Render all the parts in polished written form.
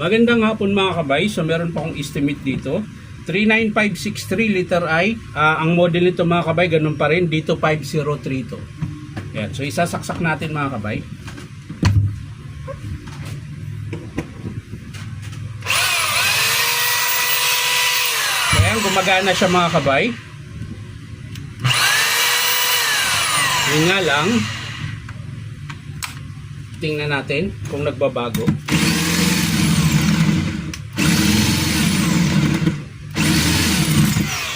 Magandang hapon mga kabay. So meron pa akong estimate dito. 39563 liter I. Ang model nito mga kabay, ganun pa rin. Dito 5032. Yan. So isasaksak natin mga kabay. Ayan, gumagana siya mga kabay. Yun nga lang. Tingnan natin kung nagbabago.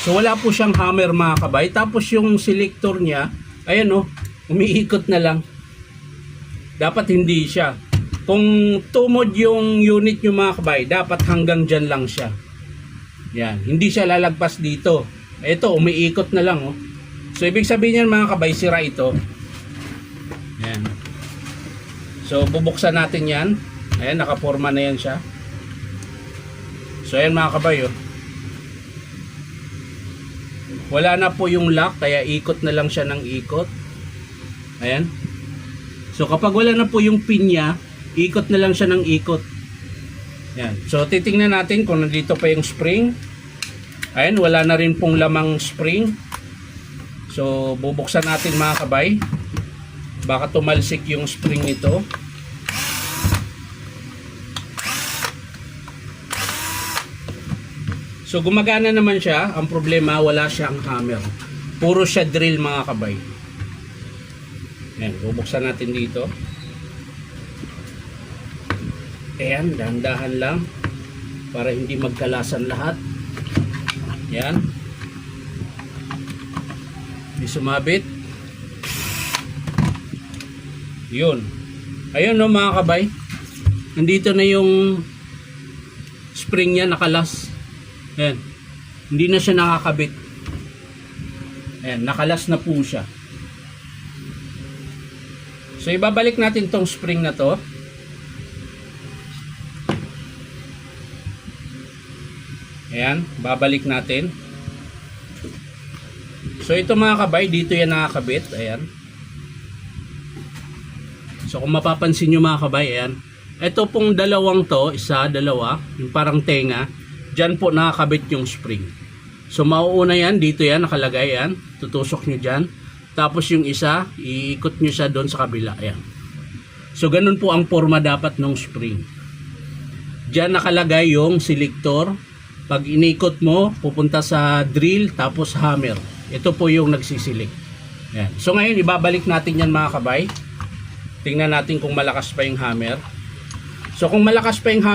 So wala po siyang hammer mga kabay. Tapos yung selector niya, ayan o, umiikot na lang. Dapat hindi siya. Kung tumod yung unit nyo mga kabay, dapat hanggang dyan lang siya. Yan, hindi siya lalagpas dito. Ito, umiikot na lang oh. So ibig sabihin yan mga kabay, sira ito. Yan. So bubuksan natin yan. Ayan, nakaporma na yan siya. So ayan mga kabay oh. Wala na po yung lock, kaya ikot na lang siya ng ikot. Ayan. So kapag wala na po yung pin niya, ikot na lang siya ng ikot. Ayan. So titingnan natin kung nandito pa yung spring. Ayan, wala na rin pong lamang spring. So bubuksan natin mga kabay. Baka tumalsik yung spring nito. So gumagana naman siya. Ang problema, wala siyang hammer. Puro siya drill mga kabay. Ayan, bubuksan natin dito. Ayan, dahan-dahan lang para hindi magkalasan lahat. Ayan. Hindi sumabit. Yun. Ayun no mga kabay. Nandito na yung spring niya, nakalas. Ayan. Hindi na siya nakakabit. Ayan, nakalas na po siya. So ibabalik natin tong spring na to. Ayan, babalik natin. So ito mga kabay, dito yan nakakabit. Ayan. So kung mapapansin nyo mga kabay, ayan. Ito pong dalawang to, isa, dalawa, yung parang tenga. Diyan po nakakabit yung spring. So mauuna yan, dito yan nakalagay yan. Tutusok nyo dyan. Tapos yung isa, iikot nyo siya doon sa kabila. Ayan. So ganun po ang forma dapat ng spring. Diyan nakalagay yung selector. Pag inikot mo, pupunta sa drill, tapos hammer. Ito po yung nagsisilik. Ayan. So ngayon, ibabalik natin yan mga kabay. Tingnan natin kung malakas pa yung hammer. So kung malakas pa yung hammer,